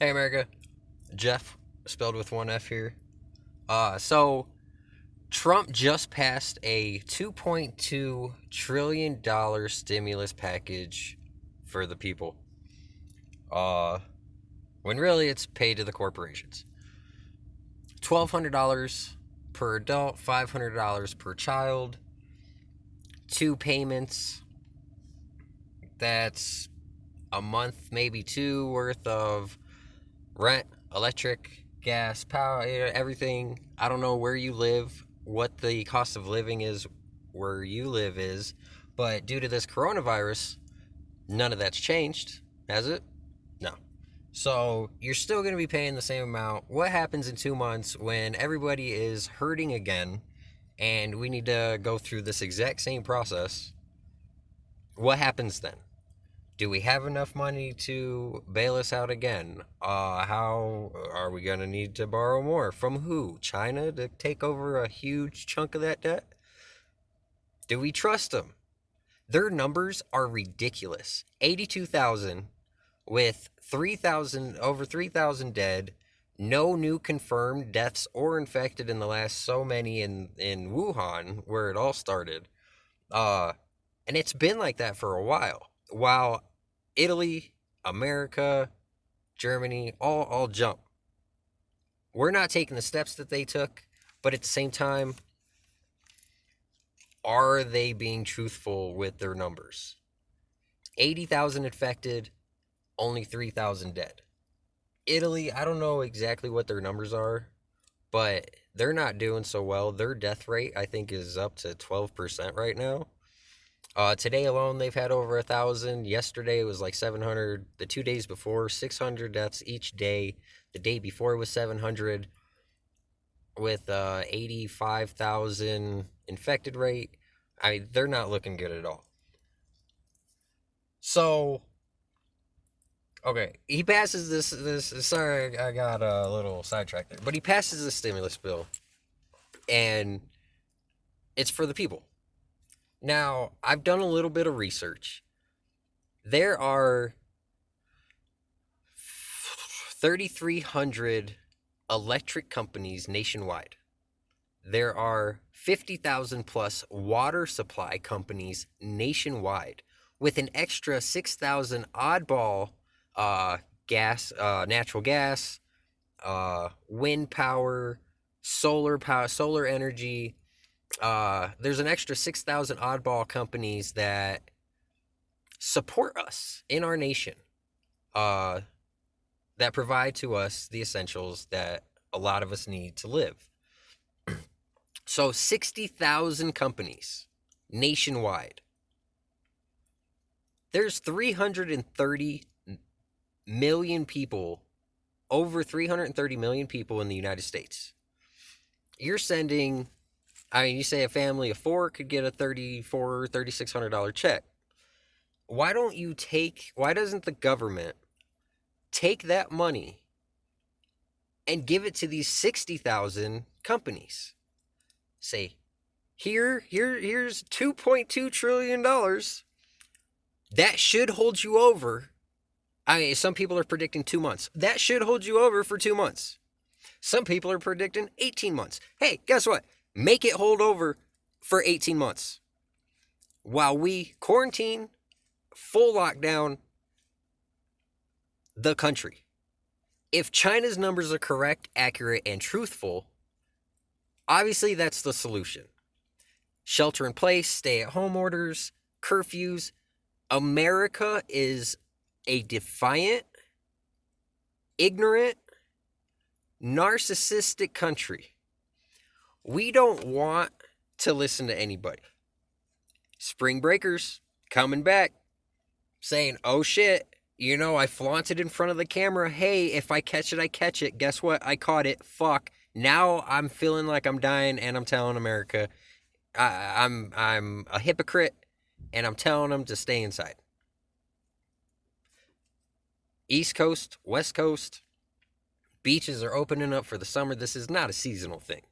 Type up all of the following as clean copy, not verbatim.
Hey America, Jeff, spelled with one F here. So Trump just passed a $2.2 trillion stimulus package for the people. Uh, when really it's paid to the corporations. $1,200 per adult, $500 per child, two payments. That's a month, maybe two worth of rent, electric, gas, power, everything. I don't know where you live, what the cost of living is where you live is, but due to this coronavirus, none of that's changed, has it? No. So you're still going to be paying the same amount. What happens in 2 months when everybody is hurting again and we need to go through this exact same process? What happens then? Do we have enough money to bail us out again? How are we going to need to borrow more? From who? China to take over a huge chunk of that debt? Do we trust them? Their numbers are ridiculous. 82,000 with 3,000 over 3,000 dead, no new confirmed deaths or infected in the last so many in Wuhan where it all started. Uh and it's been like that for a while. While Italy, America, Germany, all jump. We're not taking the steps that they took, but at the same time, are they being truthful with their numbers? 80,000 infected, only 3,000 dead. Italy, I don't know exactly what their numbers are, but they're not doing so well. Their death rate, I think, is up to 12% right now. Today alone, they've had over 1,000. Yesterday, it was like 700. The 2 days before, 600 deaths each day. The day before was 700 with 85,000 infected rate. I mean, they're not looking good at all. So, okay, he passes this. Sorry, I got a little sidetracked there, but he passes the stimulus bill, and it's for the people. Now, I've done a little bit of research. There are 3,300 electric companies nationwide. There are 50,000 plus water supply companies nationwide, with an extra 6,000 oddball uh, natural gas, wind power, solar energy. There's an extra 6,000 oddball companies that support us in our nation, uh, that provide to us the essentials that a lot of us need to live. So 60,000 companies nationwide. There's 330 million people, over 330 million people in the United States. You're sending, I mean, you say a family of four could get a $3,600 check. Why doesn't the government take that money and give it to these 60,000 companies? Say, here's $2.2 trillion. That should hold you over. I mean, some people are predicting 2 months. That should hold you over for 2 months. Some people are predicting 18 months. Hey, guess what? Make it hold over for 18 months while we quarantine, full lockdown the country. If China's numbers are correct, accurate, and truthful, obviously that's the solution. Shelter in place, stay at home orders, curfews. America is a defiant, ignorant, narcissistic country. We don't want to listen to anybody. Spring breakers coming back saying, oh shit, I flaunted in front of the camera. Hey, if I catch it, I catch it. Guess what? I caught it. Fuck. Now I'm feeling like I'm dying, and I'm telling America I'm a hypocrite, and I'm telling them to stay inside. East Coast, West Coast, beaches are opening up for the summer. This is not a seasonal thing.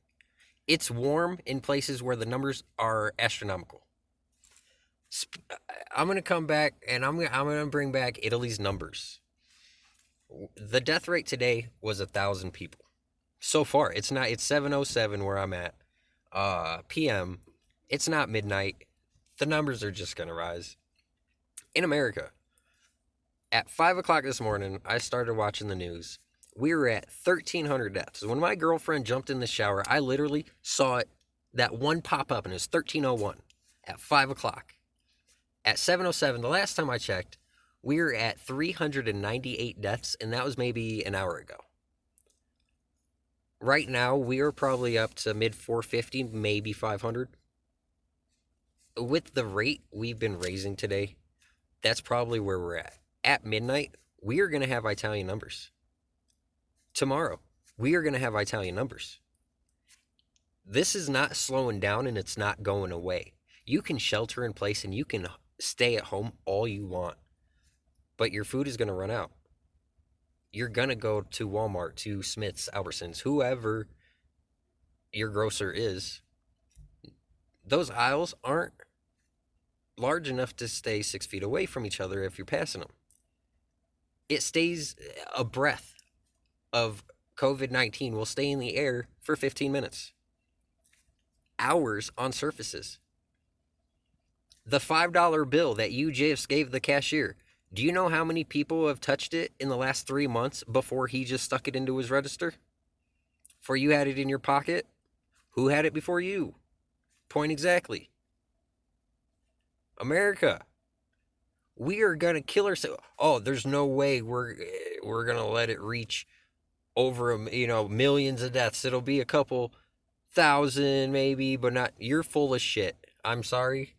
It's warm in places where the numbers are astronomical. I'm going to come back and I'm going to bring back Italy's numbers. The death rate today was 1,000 people. So far, it's not. It's 7:07 where I'm at. PM. It's not midnight. The numbers are just gonna rise. In America, at 5 o'clock this morning, I started watching the news. We were at 1,300 deaths. When my girlfriend jumped in the shower, I literally saw it. That one pop up, and it was 1301 at 5 o'clock. At 7:07, the last time I checked, we were at 398 deaths, and that was maybe an hour ago. Right now, we are probably up to mid 450, maybe 500. With the rate we've been raising today, that's probably where we're at. At midnight, we are going to have Italian numbers. Tomorrow, we are going to have Italian numbers. This is not slowing down, and it's not going away. You can shelter in place and you can stay at home all you want, but your food is going to run out. You're going to go to Walmart, to Smith's, Albertsons, whoever your grocer is. Those aisles aren't large enough to stay 6 feet away from each other if you're passing them. It stays, a breath of COVID-19 will stay in the air for 15 minutes. Hours on surfaces. The $5 bill that you just gave the cashier, do you know how many people have touched it in the last 3 months before he just stuck it into his register? Before you had it in your pocket? Who had it before you? Point exactly. America, we are going to kill ourselves. Oh, there's no way we're going to let it reach over, millions of deaths. It'll be a couple thousand maybe, but not. You're full of shit. I'm sorry,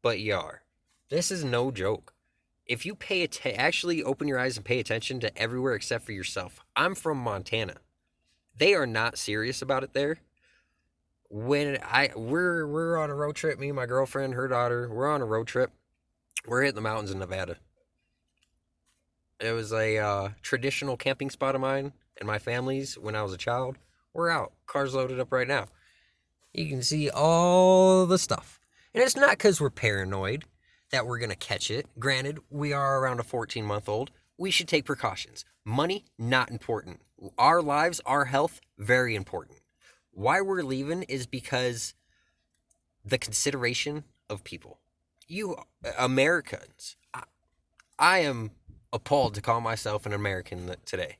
but you are. This is no joke. If you actually open your eyes and pay attention to everywhere except for yourself. I'm from Montana. They are not serious about it there. When we're on a road trip, me and my girlfriend, her daughter, we're on a road trip. We're hitting the mountains in Nevada. It was a traditional camping spot of mine and my family's when I was a child. We're out. Car's loaded up right now. You can see all the stuff. And it's not because we're paranoid that we're going to catch it. Granted, we are around a 14-month-old. We should take precautions. Money, not important. Our lives, our health, very important. Why we're leaving is because the consideration of people. You Americans, I am appalled to call myself an American today.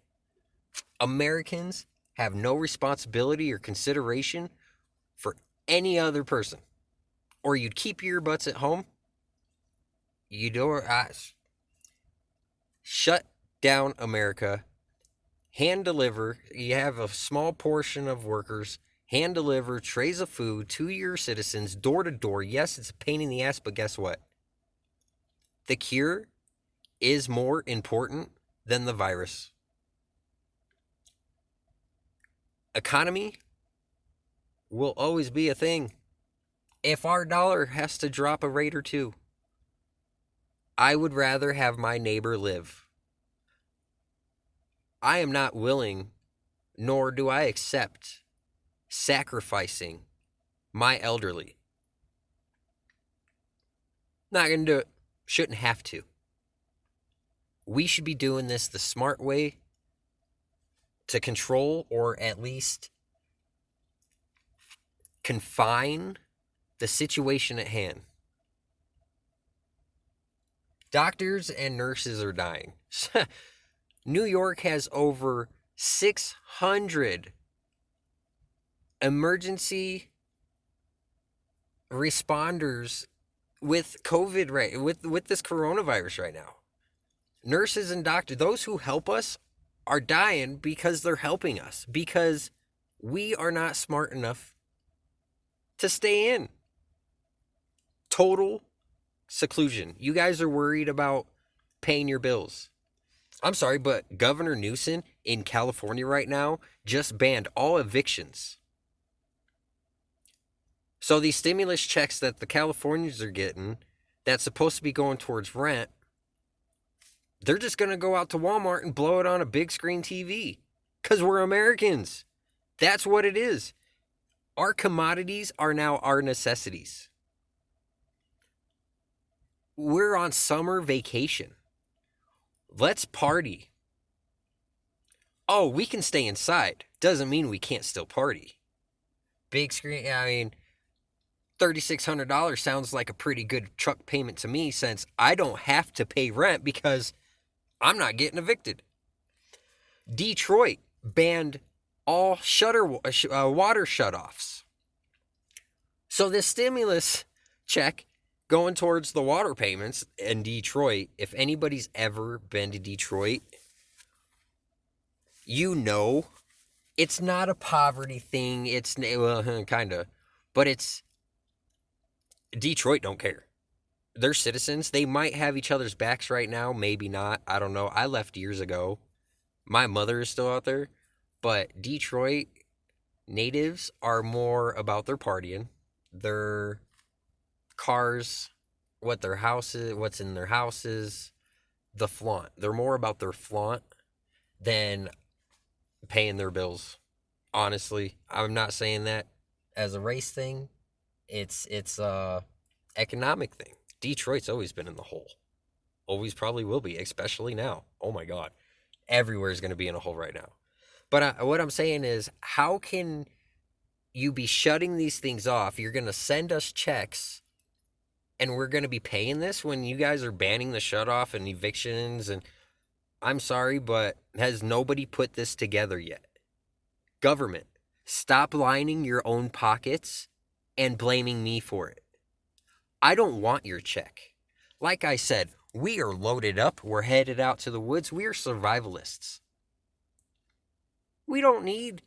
Americans have no responsibility or consideration for any other person. Or you'd keep your butts at home. You don't. Shut down America. Hand deliver. You have a small portion of workers. Hand deliver trays of food to your citizens door to door. Yes, it's a pain in the ass, but guess what? The cure is more important than the virus. Economy will always be a thing. If our dollar has to drop a rate or two, I would rather have my neighbor live. I am not willing, nor do I accept sacrificing my elderly. Not going to do it. Shouldn't have to. We should be doing this the smart way to control or at least confine the situation at hand. Doctors and nurses are dying. New York has over 600 emergency responders with COVID, right? With this coronavirus right now. Nurses and doctors, those who help us, are dying because they're helping us. Because we are not smart enough to stay in. Total seclusion. You guys are worried about paying your bills. I'm sorry, but Governor Newsom in California right now just banned all evictions. So these stimulus checks that the Californians are getting, that's supposed to be going towards rent, they're just going to go out to Walmart and blow it on a big screen TV. Because we're Americans. That's what it is. Our commodities are now our necessities. We're on summer vacation. Let's party. Oh, we can stay inside. Doesn't mean we can't still party. Big screen, I mean, $3,600 sounds like a pretty good truck payment to me, since I don't have to pay rent because I'm not getting evicted. Detroit banned all water shutoffs. So this stimulus check going towards the water payments in Detroit, if anybody's ever been to Detroit, you know it's not a poverty thing. It's, well, kind of, but it's, Detroit don't care. They're citizens. They might have each other's backs right now, maybe not. I don't know. I left years ago. My mother is still out there, but Detroit natives are more about their partying, their cars, what's in their houses, the flaunt. They're more about their flaunt than paying their bills. Honestly, I'm not saying that as a race thing. It's a economic thing. Detroit's always been in the hole. Always probably will be, especially now. Oh my God. Everywhere is going to be in a hole right now. But what I'm saying is, how can you be shutting these things off? You're going to send us checks and we're going to be paying this when you guys are banning the shut off and evictions. And I'm sorry, but has nobody put this together yet? Government, stop lining your own pockets and blaming me for it. I don't want your check. Like I said, we are loaded up. We're headed out to the woods. We are survivalists. We don't need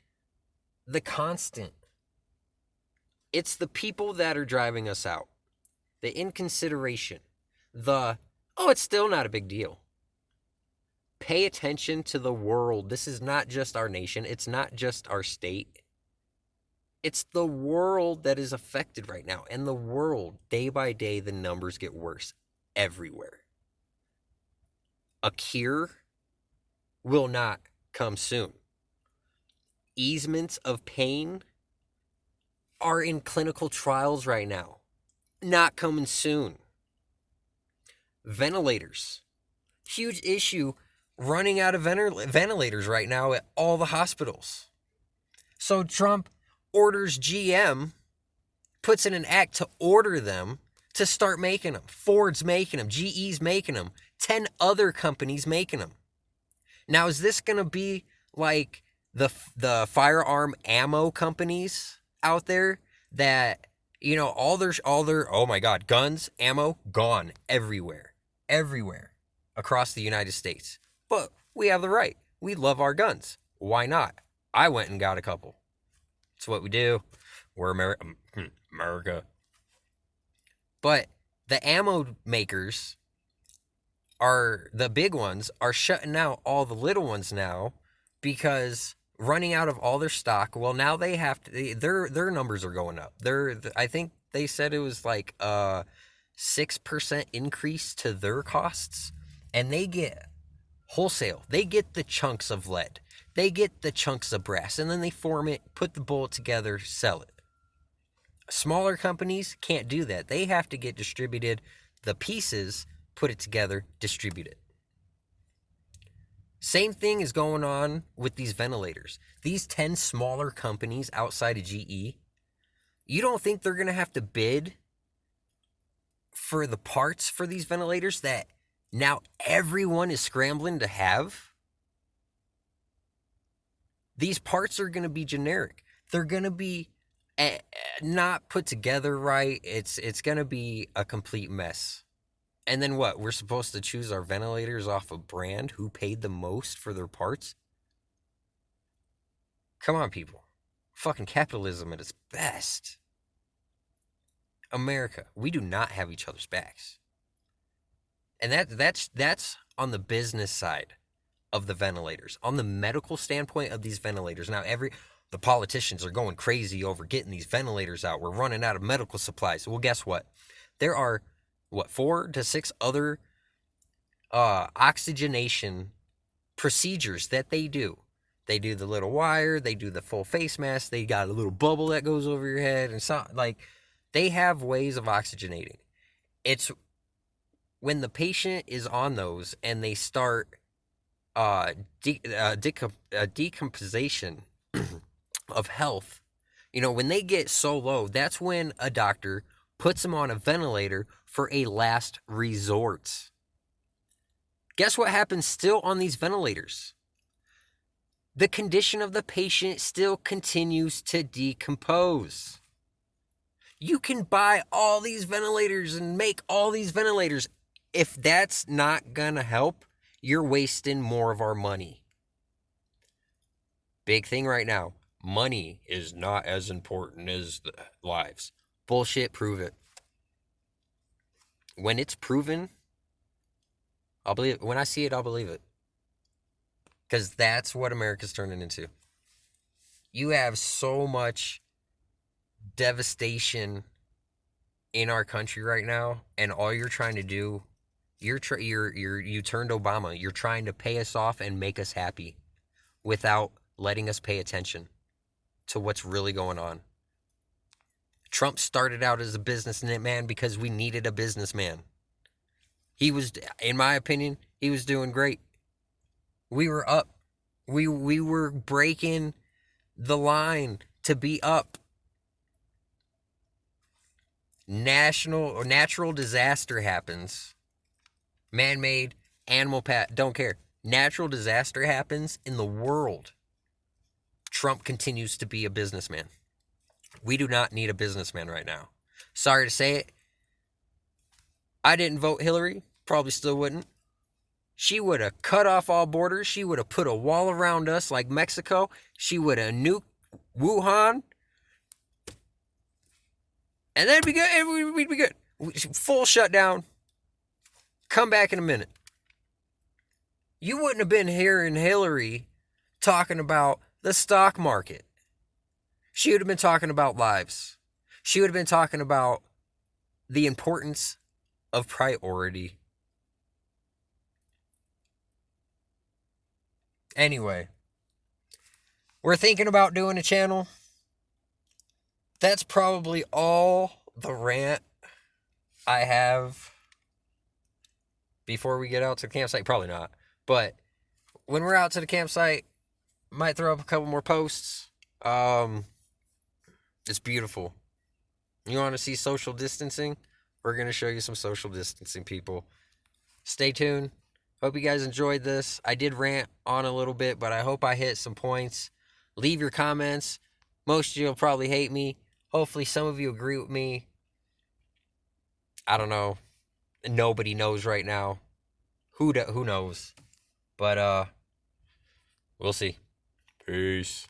the constant. It's the people that are driving us out. The inconsideration. It's still not a big deal. Pay attention to the world. This is not just our nation. It's not just our state. It's the world that is affected right now. And the world, day by day, the numbers get worse everywhere. A cure will not come soon. Easements of pain are in clinical trials right now. Not coming soon. Ventilators. Huge issue, running out of ventilators right now at all the hospitals. So Trump orders GM, puts in an act to order them to start making them. Ford's making them. GE's making them. 10 other companies making them. Now, is this going to be like the firearm ammo companies out there that, all their oh my God, guns, ammo, gone everywhere across the United States. But we have the right. We love our guns. Why not? I went and got a couple. It's what we do. We're America. But the ammo makers the big ones are shutting out all the little ones now because running out of all their stock. Well, now they have to, their numbers are going up. I think they said it was like a 6% increase to their costs, and they get wholesale. They get the chunks of lead. They get the chunks of brass, and then they form it, put the bullet together, sell it. Smaller companies can't do that. They have to get distributed the pieces, put it together, distribute it. Same thing is going on with these ventilators. These 10 smaller companies outside of GE, you don't think they're going to have to bid for the parts for these ventilators that now everyone is scrambling to have? These parts are going to be generic. They're going to be not put together right. It's going to be a complete mess. And then what? We're supposed to choose our ventilators off of brand, who paid the most for their parts? Come on, people. Fucking capitalism at its best. America, we do not have each other's backs. And that's on the business side of the ventilators. On the medical standpoint of these ventilators, now the politicians are going crazy over getting these ventilators out. We're running out of medical supplies. Well, guess what? There are 4 to 6 other oxygenation procedures that they do. They do the little wire, they do the full face mask, they got a little bubble that goes over your head, and so, they have ways of oxygenating. It's when the patient is on those and they start decomposition of health, when they get so low, that's when a doctor puts them on a ventilator for a last resort. Guess what happens still on these ventilators? The condition of the patient still continues to decompose. You can buy all these ventilators and make all these ventilators. If that's not gonna help, you're wasting more of our money. Big thing right now, money is not as important as the lives. Bullshit, prove it. When it's proven, I'll believe it. When I see it, I'll believe it. Because that's what America's turning into. You have so much devastation in our country right now, and all you're trying to do, you turned Obama. You're trying to pay us off and make us happy without letting us pay attention to what's really going on. Trump started out as a businessman because we needed a businessman. He was, in my opinion, he was doing great. We were up. We were breaking the line to be up. Natural disaster happens. Man-made, animal don't care. Natural disaster happens in the world. Trump continues to be a businessman. We do not need a businessman right now. Sorry to say it. I didn't vote Hillary. Probably still wouldn't. She would have cut off all borders. She would have put a wall around us like Mexico. She would have nuked Wuhan. And that'd be good. And we'd be good. Full shutdown. Come back in a minute. You wouldn't have been hearing Hillary talking about the stock market. She would have been talking about lives. She would have been talking about the importance of priority. Anyway, we're thinking about doing a channel. That's probably all the rant I have before we get out to the campsite. Probably not. But when we're out to the campsite, might throw up a couple more posts. It's beautiful. You want to see social distancing? We're going to show you some social distancing, people. Stay tuned. Hope you guys enjoyed this. I did rant on a little bit, but I hope I hit some points. Leave your comments. Most of you will probably hate me. Hopefully some of you agree with me. I don't know. Nobody knows right now. Who knows? But we'll see. Peace.